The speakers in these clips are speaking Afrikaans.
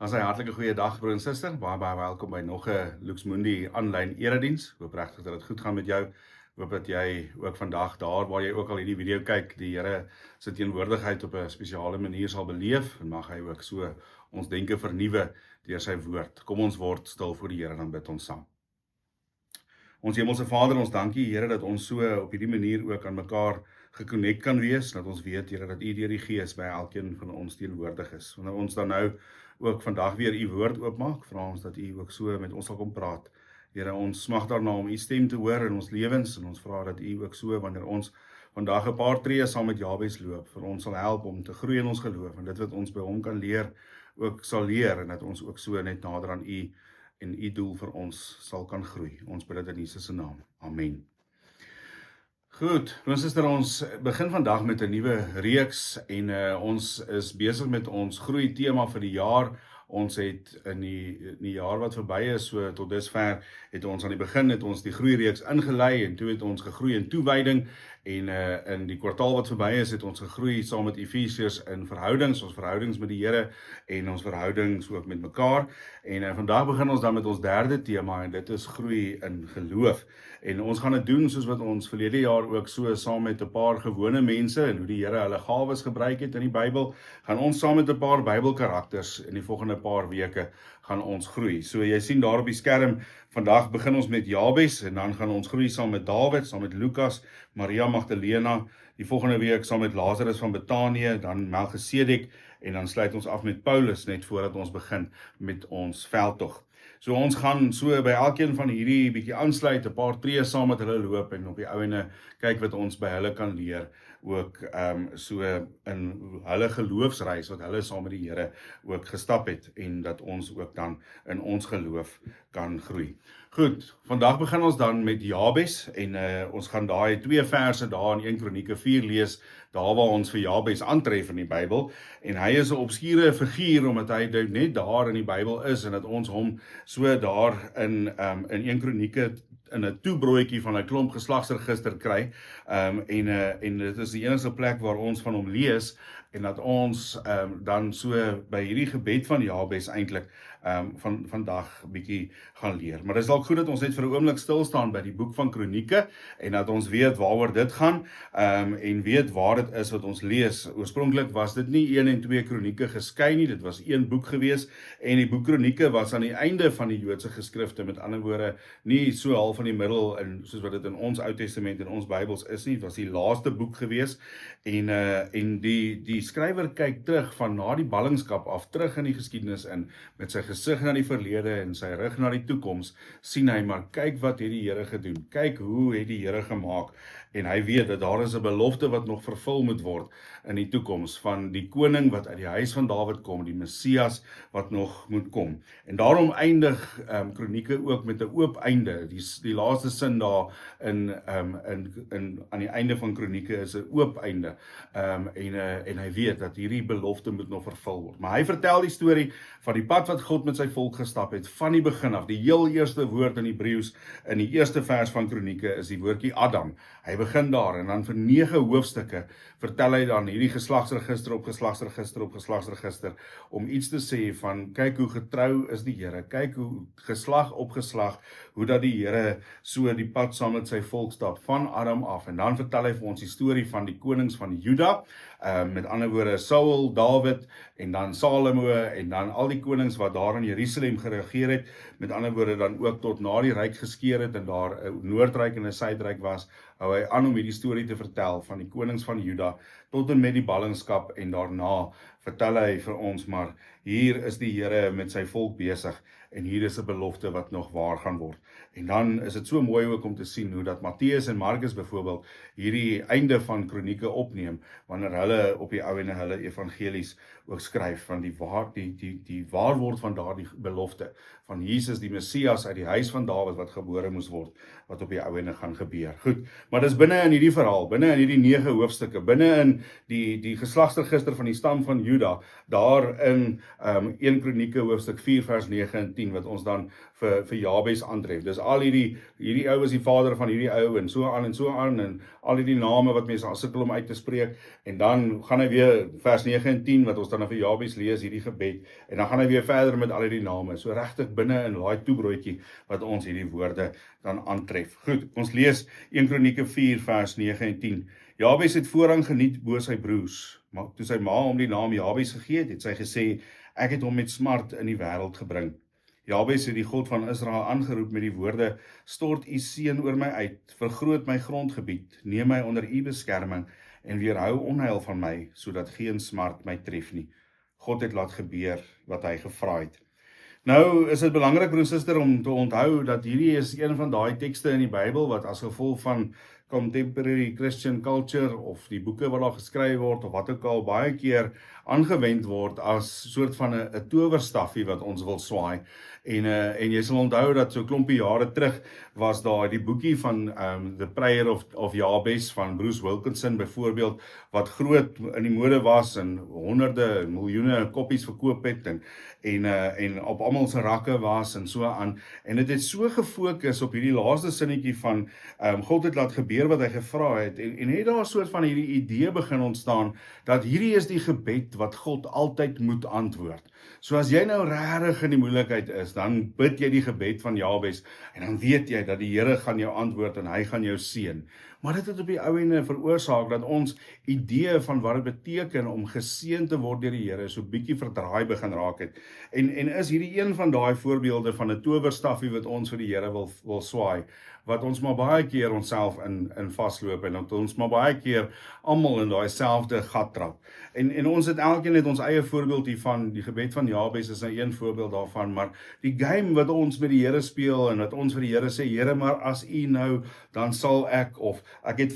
As hy hartlike goeie dag broer en suster, baie welkom by nog 'n Lux Mundi aanlyn erediens. Hoop regtig dat dit goed gaan met jou. Hoop dat jy ook vandag daar waar jy ook al hierdie video kyk, die Here se teenwoordigheid op 'n spesiale manier sal beleef en mag hy ook so ons denke vernuwe deur sy woord. Kom ons word stil voor die Here, dan bid ons saam. Ons Hemelse Vader, ons dankie Here dat ons so op hierdie manier ook aan mekaar gekonnekt kan wees, dat ons weet Here dat U deur die Gees by elkeen van ons teenwoordig is. Wanneer ons dan nou ook vandag weer U woord oopmaak, vra ons dat U ook so met ons sal kom praat. Here, ons smag daarna om U stem te hoor in ons lewens en ons vra dat U ook so wanneer ons vandag 'n paar tree saam met Jabes loop, vir ons sal help om te groei in ons geloof en dit wat ons by hom kan leer, ook sal leer en dat ons ook so net nader aan U en U doel vir ons sal kan groei. Ons bid dit in Jesus se naam. Amen. Goed, suster, ons begin vandag met 'n nuwe reeks en ons is besig met ons groei tema vir die jaar. Ons het in die jaar wat verby is, so tot dusver het ons aan die begin het ons die groeireeks ingelei en toe het ons gegroei in toewyding en in die kwartaal wat verby is het ons gegroei saam met Efesiërs in verhoudings, ons verhoudings met die Here en ons verhoudings ook met mekaar. En vandag begin ons dan met ons derde tema en dit is groei in geloof. En ons gaan dit doen soos wat ons verlede jaar ook so saam met 'n paar gewone mense en hoe die Here hulle gawes gebruik het in die Bybel, gaan ons saam met 'n paar Bybelkarakters in die volgende paar weke gaan ons groei. So jy sien daar op die skerm, vandag begin ons met Jabes en dan gaan ons groei saam met Dawid, saam met Lukas, Maria Magdalena, die volgende week saam met Lazarus van Betanië, dan Melchisedek en dan sluit ons af met Paulus net voordat ons begin met ons veldtog. So ons gaan so by elkeen van hierdie bietjie aansluit, 'n paar tree saam met hulle loop en op die ouene kyk wat ons by hulle kan leer, ook so in hulle geloofsreis wat hulle saam met die Here ook gestap het en dat ons ook dan in ons geloof kan groei. Goed, vandag begin ons dan met Jabes en ons gaan daai 2 verse daar in 1 Kronieke 4 lees, daar waar ons vir Jabes aantref in die Bybel en hy is 'n obskure figuur omdat hy net daar in die Bybel is en dat ons hom so daar in 1 Kronieke in 'n toebroodjie van 'n klomp geslagsregister kry en dit is die enigste plek waar ons van hom lees en dat ons dan so by hierdie gebed van Jabes eintlik van vandag bietjie gaan leer. Maar dit is dalk goed dat ons net vir 'n oomblik stil staan by die boek van Kronieke en dat ons weet waaroor dit gaan en weet waar dit is wat ons lees. Oorspronklik was dit nie 1 en 2 Kronieke geskei nie, dit was een boek gewees en die boek Kronieke was aan die einde van die Joodse geskrifte, met ander woorde nie so half van die middel in soos wat dit in ons Ou Testament en ons Bybels is nie, dit was die laaste boek gewees en die skrywer kyk terug van na die ballingskap af terug in die geskiedenis in met sy gesig na die verlede en sy rug na die toekoms, sien hy maar kyk wat het die Here gedoen, kyk hoe het die Here gemaak en hy weet dat daar is 'n belofte wat nog vervul moet word in die toekoms van die koning wat uit die huis van Dawid kom, die Messias wat nog moet kom. En daarom eindig Kronieke ook met 'n oop einde. Die laaste sin daar aan die einde van Kronieke is 'n oop einde. En hy weet dat hierdie belofte moet nog vervul word. Maar hy vertel die storie van die pad wat God met sy volk gestap het van die begin af. Die heel eerste woord in Hebreëus in die eerste vers van Kronieke is die woordjie Adam. Hy begin daar en dan vir 9 hoofstukke vertel hy dan hierdie geslagsregister op geslagsregister op geslagsregister om iets te sê van kyk hoe getrou is die Here, kyk hoe geslag op geslag, hoe dat die Here so die pad saam met sy volk stap van Adam af en dan vertel hy vir ons die storie van die konings van Juda, met ander woorde Saul, Dawid en dan Salomo en dan al die konings wat daar in Jerusalem geregeer het, met ander woorde dan ook tot na die ryk geskeur het en daar 'n noordryk en 'n suidryk was, hou hy aan om hierdie storie te vertel van die konings van Juda tot en met die ballingskap en daarna vertel hy vir ons, maar hier is die Here met sy volk besig en hier is 'n belofte wat nog waar gaan word. En dan is dit so mooi ook om te sien hoe dat Matteus en Markus byvoorbeeld hierdie einde van Kronieke opneem, wanneer hulle op die ou en hulle evangelies ook skryf van die waarword van daardie belofte van Jesus die Messias uit die huis van Dawid wat gebore moes word, wat op die ou en gaan gebeur. Goed, maar dis binne in hierdie verhaal, binne in hierdie 9 hoofstukke, binne in die geslagsregister van die stam van Juda, daar in 1 Kronieke hoofstuk 4 vers 9 en 10 wat ons dan vir Jabes aantref. Dis al hierdie ou is die vader van hierdie ou en so aan en al hierdie name wat mense sukkel om uit te spreek en dan gaan hy weer vers 9 en 10 wat ons dan vir Jabes lees hierdie gebed en dan gaan hy weer verder met al hierdie name. So regtig binne in daai toebroodjie wat ons hierdie woorde dan aantref. Goed, ons lees 1 Kronieke 4 vers 9 en 10. Jabes het voorrang geniet bo sy broers, maar toe sy ma hom die naam Jabes gegee het, het sy gesê, ek het hom met smart in die wêreld gebring. Jabes het die God van Israel aangeroep met die woorde, stort u seën oor my uit, vergroot my grondgebied, neem my onder u beskerming en weerhou onheil van my, sodat geen smart my tref nie. God het laat gebeur wat hy gevra het. Nou is dit belangrik, broer en suster, om te onthou dat hierdie is een van daai tekste in die Bybel wat as gevolg van contemporary Christian culture of die boeke wat daar geskryf word of wat ook al baie keer aangewend word as soort van 'n towerstaffie wat ons wil swaai. En jy sal onthou dat so 'n klompie jare terug was daar die boekie van The Prayer of Jabes van Bruce Wilkinson byvoorbeeld wat groot in die mode was en honderde, miljoene koppies verkoop het en op almal se rakke was en so aan. En dit het so gefokus op hierdie laaste sinnetjie van God het laat gebeur wat hy gevra het en het daar 'n soort van hierdie idee begin ontstaan dat hierdie is die gebed wat God altyd moet antwoord. So as jy nou regtig in die moeilikheid is, dan bid jy die gebed van Jabes en dan weet jy dat die Here gaan jou antwoord en hy gaan jou seën. Maar dit het op die ou ende veroorsaak dat ons idee van wat dit beteken om geseën te word deur die Here so bietjie verdraai begin raak het. En is hierdie een van daai voorbeelde van 'n towerstaffie wat ons vir die Here wil swaai, wat ons maar baie keer onsself in vasloop en dat ons maar baie keer almal in daai selfde gat trap. En ons het elkeen het ons eie voorbeeld hiervan. Die gebed van Jabes is 'n voorbeeld daarvan, maar die game wat ons met die Here speel en wat ons vir die Here sê, Here, maar as U nou, dan sal ek, of ek het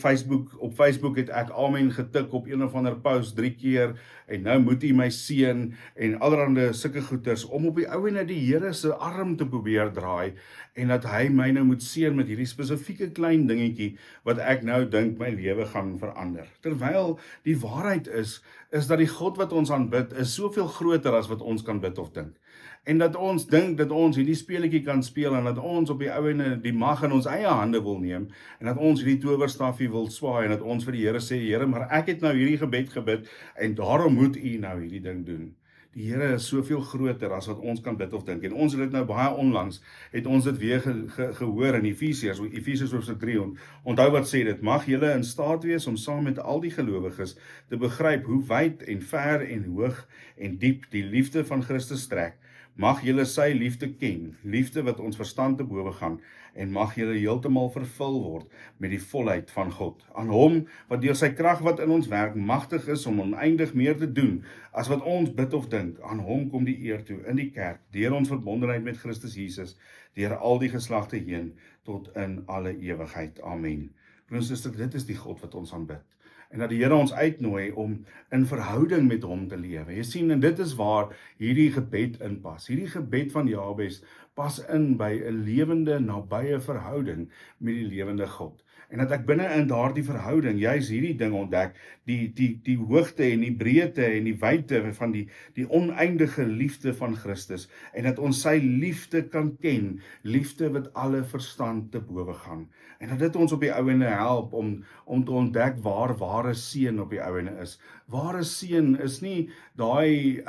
op Facebook het ek amen getik op een of ander post 3 keer en nou moet U my seën en allerhande sulke goeters om op die ou ene die Here se arm te probeer draai en dat hy my nou moet seën met hierdie spesifieke klein dingetjie wat ek nou dink my lewe gaan verander. Terwyl die waarheid is dat die God wat ons aanbid is soveel groter as wat ons kan bid of dink. En dat ons dink dat ons hierdie speletjie kan speel en dat ons op die ou ene die mag in ons eie hande wil neem en dat ons hierdie towerstaffie wil swaai en dat ons vir die Here sê, Here, maar ek het nou hierdie gebed gebid en daarom moet U nou hierdie ding doen. Die Here is soveel groter as wat ons kan bid of dink. En ons het dit nou baie onlangs, het ons dit weer gehoor in Efesiërs hoofstuk 3. Onthou wat sê dit, mag julle in staat wees om saam met al die gelowiges te begryp hoe wyd en ver en hoog en diep die liefde van Christus strek. Mag julle sy liefde ken, liefde wat ons verstand te bowe gaan, en mag julle heeltemal vervul word met die volheid van God. Aan hom, wat deur sy krag wat in ons werk, magtig is om oneindig meer te doen, as wat ons bid of dink, aan hom kom die eer toe in die kerk, deur ons verbondenheid met Christus Jesus, deur al die geslagte heen, tot in alle ewigheid. Amen. Broers en susters, dit is die God wat ons aanbid. En dat die Here ons uitnooi om in verhouding met hom te lewe. Jy sien, en dit is waar hierdie gebed inpas. Hierdie gebed van Jabes pas in by 'n lewende, nabye verhouding met die lewende God. En dat ek binne in daardie verhouding juis hierdie ding ontdek, die hoogte en die breedte en die wyte van die oneindige liefde van Christus, en dat ons sy liefde kan ken, liefde wat alle verstand te bowe gaan. En dat dit ons op die ou ende help om te ontdek waar ware seën op die ou ende is. Ware seën is nie daai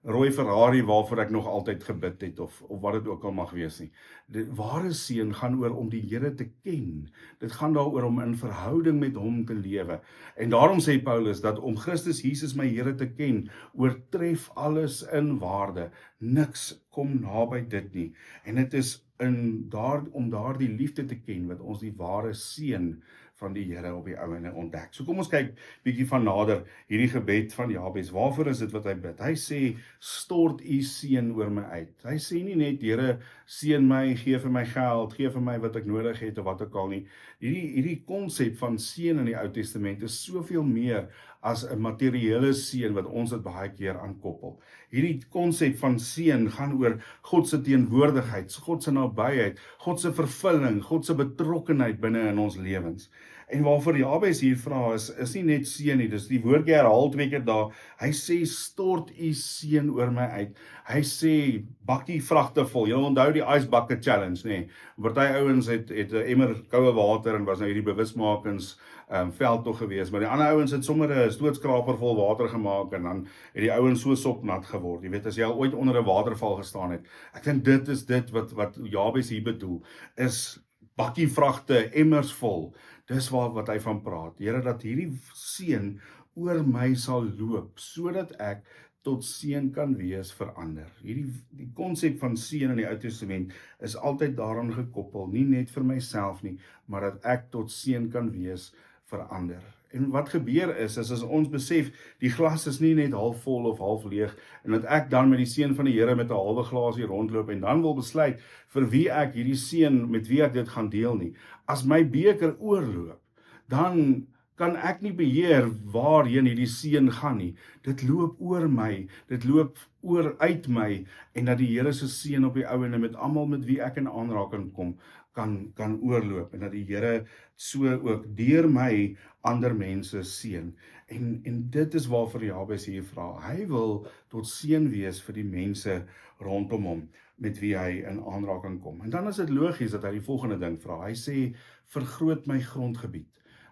rooi Ferrari waarvoor ek nog altyd gebid het of wat dit ook al mag wees nie. Die ware seën gaan oor om die Here te ken. Dit gaan daaroor om in verhouding met hom te lewe. En daarom sê Paulus dat om Christus Jesus my Here te ken, oortref alles in waarde. Niks kom naby dit nie. En dit is om daardie liefde te ken wat ons die ware seën van die Here op die ouene ontdek. So kom ons kyk bietjie van nader hierdie gebed van Jabes. Waarvoor is dit wat hy bid? Hy sê, stort u seën oor my uit. Hy sê nie net, Here, seën my, gee vir my geld, gee vir my wat ek nodig het of wat ook al nie. Hierdie konsep van seën in die Ou Testament is soveel meer as 'n materiële seën wat ons dit baie keer aankoppel. Hierdie konsep van seën gaan oor God se teenwoordigheid, God se nabyheid, God se vervulling, God se betrokkenheid binne in ons lewens. En waarvoor Jabes hier vra is nie net seën nie, dis die woordjie herhaal 2 keer daar. Hy sê, stort u seën oor my uit. Hy sê, bakkie vragte vol. Jy onthou die Ice Bucket Challenge, nê? Party ouens het 'n emmer koue water en was nou hierdie bewusmakings veldtog gewees, maar die ander ouens het sommer 'n stootskraper vol water gemaak en dan het die ouens so sopnat geword. Jy weet, as jy al ooit onder 'n waterval gestaan het, ek dink dit is dit wat Jabes hier bedoel, is bakkie vragte, emmers vol. Dis wat hy van praat. Here, dat hierdie seën oor my sal loop, sodat ek tot seën kan wees vir ander. Die konsep van seën in die Ou Testament is altyd daaraan gekoppel, nie net vir myself nie, maar dat ek tot seën kan wees vir ander. En wat gebeur is as ons besef, die glas is nie net half vol of half leeg, en dat ek dan met die seën van die Here met 'n halwe glasie rondloop, en dan wil besluit vir wie ek hierdie seën, met wie ek dit gaan deel nie. As my beker oorloop, dan kan ek nie beheer waarheen hierdie seën gaan nie. Dit loop oor my, dit loop oor uit my, en dat die Here se seën op die ouene met almal met wie ek in aanraking kom, kan oorloop, en dat die Here so ook deur my ander mense seën. En dit is waarvoor Jabes hier vra. Hy wil tot seën wees vir die mense rondom hom, met wie hy in aanraking kom. En dan is dit logies dat hy die volgende ding vra. Hy sê, vergroot my grondgebied.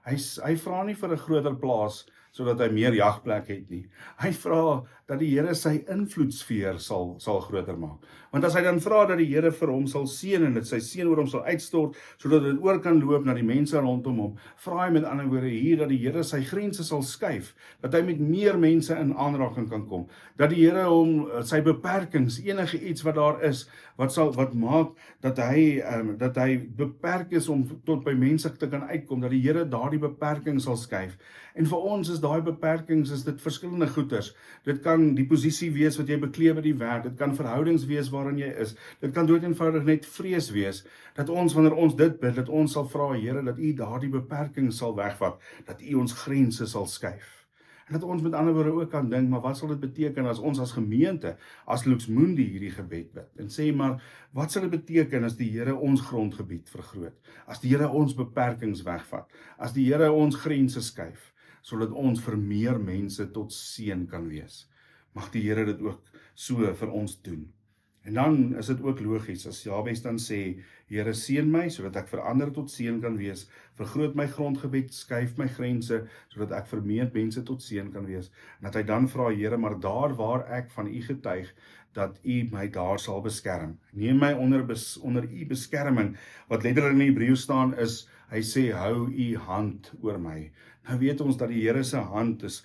Hy vra nie vir 'n groter plaas, sodat hy meer jagplek het nie. Hy vra dat die Here sy invloedsfeer sal groter maak. Want as hy dan vra dat die Here vir hom sal seën en dat sy seën oor hom sal uitstort, sodat dit oor kan loop na die mense rondom hom, vra hy met ander woorde hier dat die Here sy grense sal skuif, dat hy met meer mense in aanraking kan kom, dat die Here hom sy beperkings, enige iets wat daar is, wat maak dat hy beperk is om tot by mense te kan uitkom, dat die Here daardie beperkings sal skuif. En vir ons is daai beperkings, is dit verskillende goeders. Dit kan die posisie wees wat jy beklee by die werk, dit kan verhoudings wees waarin jy is, dit kan dood eenvoudig net vrees wees, dat ons, wanneer ons dit bid, dat ons sal vra, Here, dat U daardie beperkings sal wegvat, dat U ons grense sal skuif. En dat ons met ander woorde ook kan dink, maar wat sal dit beteken as ons as gemeente, as Luxmundi hierdie gebed bid, en sê maar, wat sal dit beteken as die Here ons grondgebied vergroot, as die Here ons beperkings wegvat, as die Here ons grense skuif, sodat ons vir meer mense tot seën kan wees. Mag die Here dit ook so vir ons doen. En dan is dit ook logies, as Jabes dan sê, Here seën my, sodat ek vir ander tot seën kan wees, vergroot my grondgebied, skuif my grense, sodat ek vir meer mense tot seën kan wees, en dat hy dan vra, Here, maar daar waar ek van U getuig, dat U my daar sal beskerm. Neem my onder U beskerming, wat letterlik in die Hebreëus staan is, hy sê, hou U hand oor my. Nou weet ons dat die Here se hand is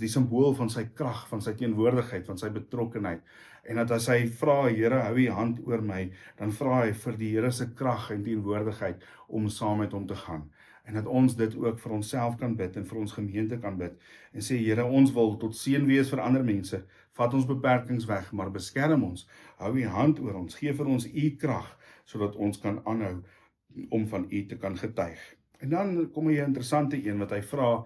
die simbool van sy krag, van sy teenwoordigheid, van sy betrokkenheid. En dat as hy vra, Here, hou U hand oor my, dan vra hy vir die Here se krag en teenwoordigheid om saam met hom te gaan. En dat ons dit ook vir onsself kan bid en vir ons gemeente kan bid. En sê, Here, ons wil tot seën wees vir ander mense. Vat ons beperkings weg, maar beskerm ons. Hou U hand oor ons. Gee vir ons U krag, sodat ons kan aanhou om van U te kan getuig. En dan kom hier 'n interessante een wat hy vra,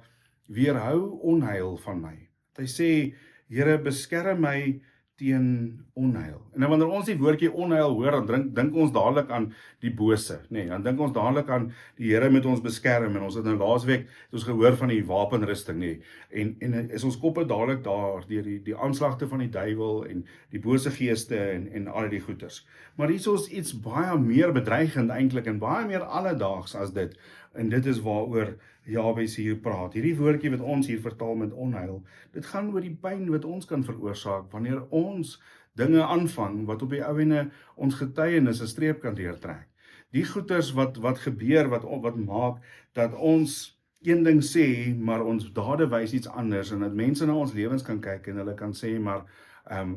weerhou onheil van my. Hy sê, Here, beskerm my teen onheil. En nou wanneer ons die woordjie onheil hoor, dan dink ons dadelik aan die bose, nee, dan dink ons dadelik aan die Here met ons beskerm, en ons het nou laasweek het ons gehoor van die wapenrusting, nee, en is ons koppe dadelik daar, deur die aanslagte van die duiwel, en die bose geeste, en al die goeters. Maar hier is iets baie meer bedreigend eintlik, en baie meer alledaags as dit, en dit is waaroor Jabes hier praat. Hierdie woordjie wat ons hier vertaal met onheil, dit gaan oor die pyn wat ons kan veroorsaak, wanneer ons dinge aanvang, wat op die ouene ons getuienis 'n streep kan deurtrek. Die goeters wat gebeur, wat maak, dat ons een ding sê, maar ons dade wys iets anders, en dat mense na ons lewens kan kyk, en hulle kan sê, maar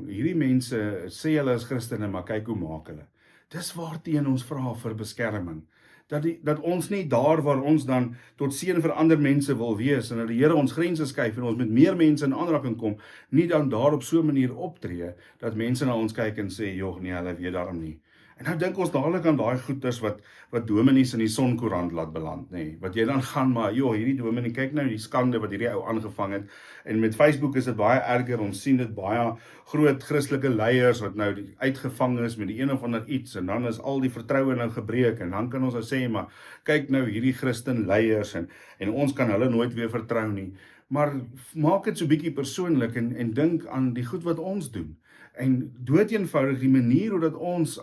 hierdie mense sê hulle is Christene, maar kyk hoe maak hulle. Dis waarteen ons vra vir beskerming. dat ons nie daar waar ons dan tot seën vir ander mense wil wees, en dat die Here ons grense skuif en ons met meer mense in aanraking kom, nie dan daar op so 'n manier optree, dat mense na ons kyk en sê, joh, nee, hulle weet daarom nie. En nou dink ons dadelik aan daai goeters wat dominees in die Sonkoerant laat beland, nê. Wat jy dan gaan, maar joh, hierdie dominee, kyk nou die skande wat hierdie ou aangevang het. En met Facebook is dit baie erger. Ons sien dit baie groot Christelike leiers wat nou uitgevang is met die een of ander iets, en dan is al die vertroue nou gebreek, en dan kan ons nou sê, maar kyk nou hierdie Christen leiers, en ons kan hulle nooit weer vertrou nie. Maar maak dit so bietjie persoonlik en dink aan die goed wat ons doen. En doeteenvoudig die manier hoe dat ons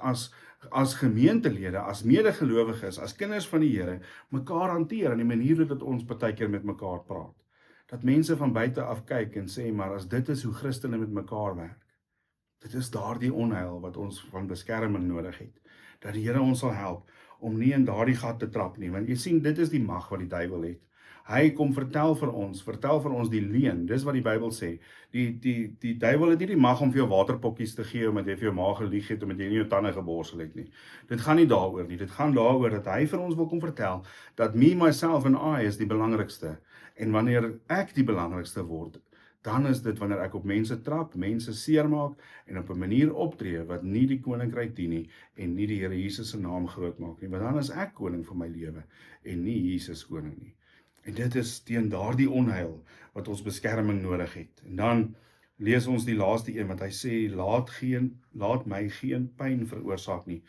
as gemeentelede, as medegelowiges, as kinders van die Here, mekaar hanteer, en die manier hoe dat ons partykeer met mekaar praat. Dat mense van buite af kyk en sê, maar as dit is hoe Christene met mekaar werk, dit is daardie onheil wat ons van beskerming nodig het. Dat die Here ons sal help om nie in daardie gat te trap nie, want jy sien, dit is die mag wat die duiwel het. Hy kom vertel vir ons die leuen, dis wat die Bybel sê. Die duiwel het nie die mag om vir jou waterpokkies te gee, omdat jy vir jou ma gelieg het, omdat jy nie jou tande geborsel het nie. Dit gaan nie daaroor nie, dit gaan daaroor dat hy vir ons wil kom vertel, dat me, myself en I is die belangrikste. En wanneer ek die belangrikste word, dan is dit wanneer ek op mense trap, mense seermaak, en op 'n manier optree, wat nie die koninkryk dien nie, en nie die Here Jesus se naam groot maak nie, want dan is ek koning van my lewe, en nie Jesus koning nie. En dit is teen daardie onheil wat ons beskerming nodig het. En dan lees ons die laaste een, wat hy sê, laat my geen pyn veroorsaak nie.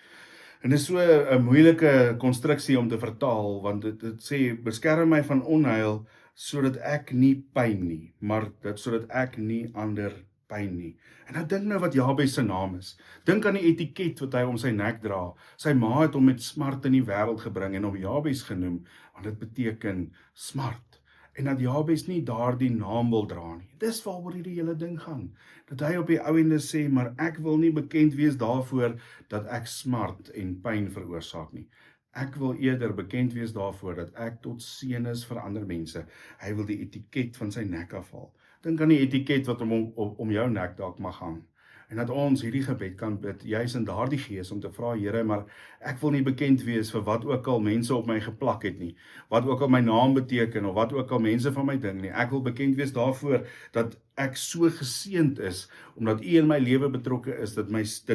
En dit is so 'n moeilike konstruksie om te vertaal, want dit sê, beskerm my van onheil, sodat ek nie pyn nie, maar sodat ek nie ander pyn nie. En nou dink nou wat Jabes se naam is. Dink aan die etiket wat hy om sy nek dra. Sy ma het hom met smart in die wêreld gebring en hom Jabes genoem, want dit beteken smart. En dat Jabes nie daardie naam wil dra nie. Dis waaroor hierdie hele ding gaan. Dat hy op die ou ende sê, maar ek wil nie bekend wees daarvoor dat ek smart en pyn veroorsaak nie. Ek wil eerder bekend wees daarvoor dat ek tot seën is vir ander mense. Hy wil die etiket van sy nek afhaal. Dink aan die etiket wat om jou nek dalk mag hang. En dat ons hierdie gebed kan bid, juis in daardie gees, om te vra, Here, maar ek wil nie bekend wees vir wat ook al mense op my geplak het nie, wat ook al my naam beteken, of wat ook al mense van my ding nie. Ek wil bekend wees daarvoor dat ek so geseënd is, omdat U in my lewe betrokke is, dat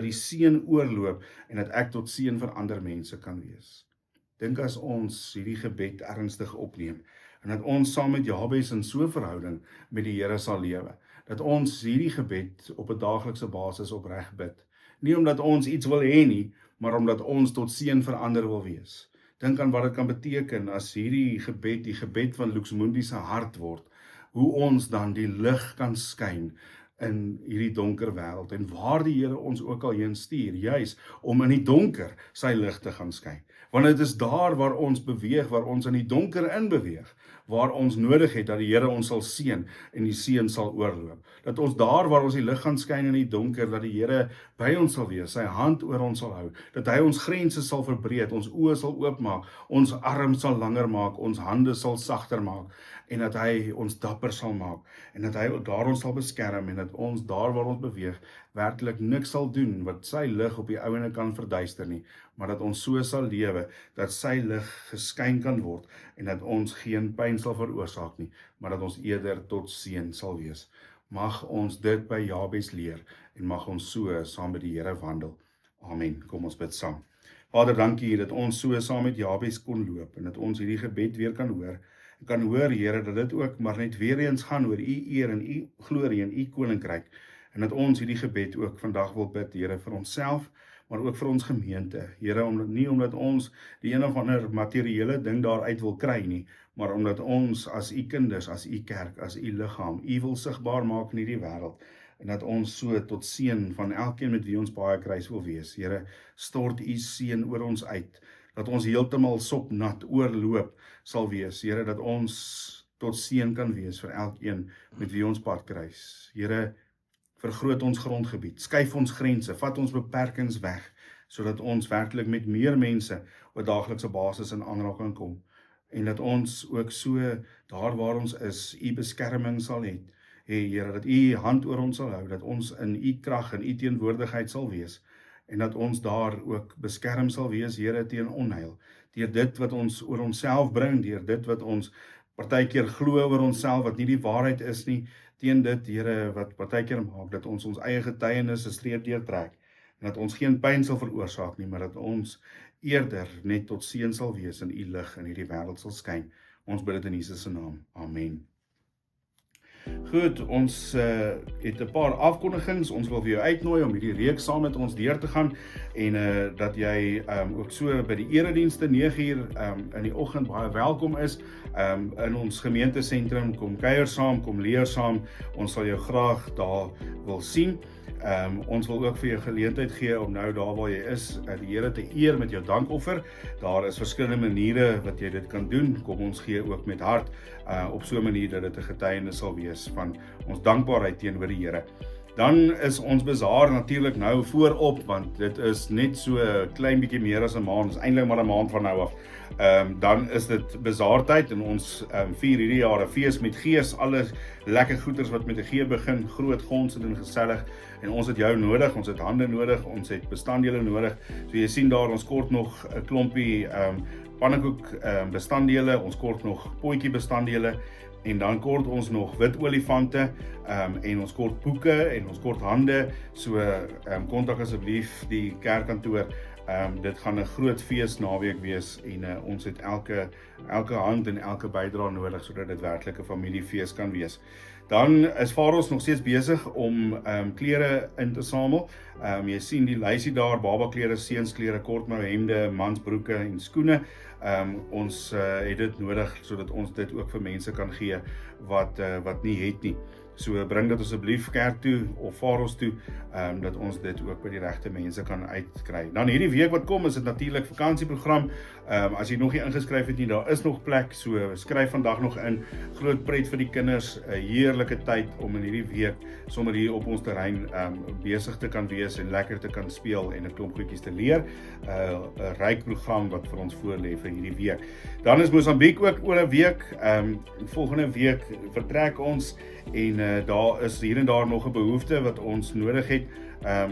die seën oorloop, en dat ek tot seën vir ander mense kan wees. Dink as ons hierdie gebed ernstig opneem, en dat ons saam met Jabes in so 'n verhouding met die Here sal lewe, dat ons hierdie gebed op 'n daaglikse basis opreg bid, nie omdat ons iets wil hê nie, maar omdat ons tot seën vir ander wil wees. Dink aan wat dit kan beteken as hierdie gebed, die gebed van Luxmundi se hart word, hoe ons dan die lig kan skyn in hierdie donker wêreld, en waar die Here ons ook al heen stuur, juis om in die donker sy lig te gaan skyn. Want dit is daar waar ons beweeg, waar ons in die donker in beweeg, waar ons nodig het dat die Here ons sal seën en die seën sal oorloop. Dat ons daar waar ons die lig gaan skyn in die donker, dat die Here by ons sal wees, sy hand oor ons sal hou, dat hy ons grense sal verbreek, ons oë sal oopmaak, ons arm sal langer maak, ons hande sal sagter maak, en dat hy ons dapper sal maak, en dat hy daar ons sal beskerm, en dat ons daar waar ons beweeg, werklik niks sal doen wat sy lig op die ouene kan verduister nie, maar dat ons so sal lewe, dat sy lig geskyn kan word, en dat ons geen pyn sal veroorsaak nie, maar dat ons eerder tot seën sal wees. Mag ons dit by Jabes leer, en mag ons so saam met die Here wandel. Amen. Kom ons bid saam. Vader, dankie dat ons so saam met Jabes kon loop, en dat ons hierdie gebed weer kan hoor, Here, dat dit ook maar net weer eens gaan oor U eer en U glorie en U koninkryk, en dat ons hierdie gebed ook vandag wil bid, Here, vir onsself, maar ook vir ons gemeente. Here, nie omdat ons die een of ander materiële ding daaruit wil kry nie, maar omdat ons as U kinders, as U kerk, as U liggaam, U wil sigbaar maak in hierdie wêreld, en dat ons so tot seën van elkeen met wie ons baie kruis wil wees. Here, stort U seën oor ons uit, dat ons heeltemal sopnat oorloop sal wees. Here, dat ons tot seën kan wees vir elkeen met wie ons pad kruis. Here, vergroot ons grondgebied, skuif ons grense, vat ons beperkings weg, sodat ons werklik met meer mense op daaglikse basis in aanraking kom, en dat ons ook so, daar waar ons is, U beskerming sal hê, Here, dat U hand oor ons sal hou, dat ons in U krag en U teenwoordigheid sal wees, en dat ons daar ook beskerm sal wees, Here, teen onheil, deur dit wat ons oor onsself bring, deur dit wat ons partykeer glo oor onsself, wat nie die waarheid is nie, teen dit, Here, wat partykeer maak, dat ons eie getuienis 'n streep deurtrek, en dat ons geen pyn sal veroorsaak nie, maar dat ons eerder net tot seën sal wees en u lig in hierdie wêreld sal skyn. Ons bid dit in Jesus se naam. Amen. Goed, ons het 'n paar afkondigings. Ons wil vir jou uitnooi om hierdie reeks saam met ons deur te gaan en dat jy ook so by die eredienste 9uur in die oggend baie welkom is in ons gemeentesentrum. Kom kuier saam, kom leer saam. Ons sal jou graag daar wil sien. Ons wil ook vir jou geleentheid gee om nou daar waar jy is, die Here te eer met jou dankoffer. Daar is verskillende maniere wat jy dit kan doen. Kom ons gee ook met hart op so 'n manier dat dit 'n getuienis sal wees van ons dankbaarheid teenoor die Here. Dan is ons bazaar natuurlik nou voorop, want dit is net so 'n klein bietjie meer as 'n maand, is eintlik maar 'n maand van nou af. Dan is dit bazaartyd en ons vier hierdie jaar 'n fees met gees, alles lekker goeders wat met 'n G begin, groot, gonsend en gesellig. En ons het jou nodig, ons het hande nodig, ons het bestanddele nodig. So jy sien daar, ons kort nog 'n klompie pannekoek bestanddele, ons kort nog potjie bestanddele. En dan kort ons nog wit olifante en ons kort boeke en ons kort hande. So kontak asseblief die kerkkantoor. Dit gaan 'n groot fees naweek wees en ons het elke hand en elke bydrae nodig sodat dit werklik 'n familiefees kan wees. Dan is Faros nog steeds besig om klere in te samel. Jy sien die lysie daar, babaklere, seunsklere, kortmou hemde, mansbroeke en skoene. Ons het dit nodig sodat ons dit ook vir mense kan gee wat nie het nie. So bring dit asseblief kerk toe of Faros toe, dat ons dit ook by die regte mense kan uitkry. Dan hierdie week wat kom is dit natuurlik vakansieprogram. As jy nog nie ingeskryf het nie, daar is nog plek, so skryf vandag nog in. Groot pret vir die kinders, 'n heerlike tyd om in hierdie week sommer hier op ons terrein besig te kan wees en lekker te kan speel en 'n klomp goedjies te leer. 'n Ryk program wat vir ons voorlê vir hierdie week. Dan is Mosambiek ook oor 'n week. Volgende week vertrek ons en daar is hier en daar nog 'n behoefte wat ons nodig het.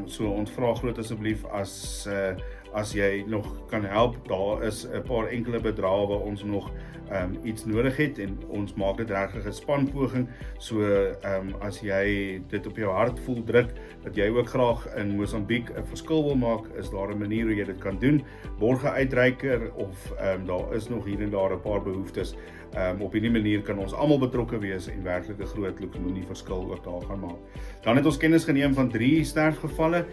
So ons vra groot asseblief as jy nog kan help. Daar is 'n paar enkele bedrae waar ons nog iets nodig het en ons maak dit regtig 'n spanpoging. So as jy dit op jou hart voel druk dat jy ook graag in Mosambiek 'n verskil wil maak, is daar 'n manier hoe jy dit kan doen. Borge uitreiker of daar is nog hier en daar 'n paar behoeftes. Op hierdie manier kan ons almal betrokke wees en werklik 'n groot Lukemonie verskil ook daar gaan maak. Dan het ons kennis geneem van 3 sterfgevalle.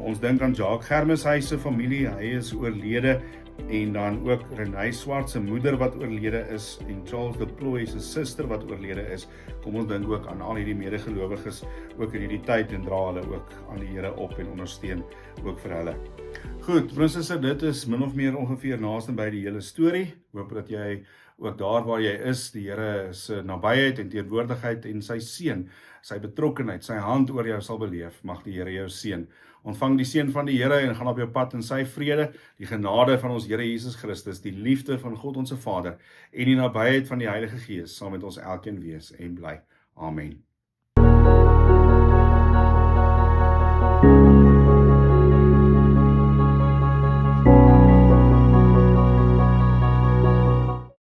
Ons dink aan Jacques Germeshuis se familie, hy is oorlede. En dan ook Renée Swart se moeder wat oorlede is en Charles de Plooi se suster wat oorlede is. Kom ons dink ook aan al hierdie medegelowiges ook in hierdie tyd en dra hulle ook aan die Here op en ondersteun ook vir hulle. Goed, broers en susters, dit is min of meer ongeveer naaste by die hele storie. Hoop dat jy ook daar waar jy is, die Here se nabyheid en teenwoordigheid en sy seën, sy betrokkenheid, sy hand oor jou sal beleef. Mag die Here jou seën. Ontvang die seën van die Here en gaan op jou pad in sy vrede, die genade van ons Here Jesus Christus, die liefde van God ons Vader en die nabyheid van die Heilige Gees saam met ons elkeen wees en bly. Amen.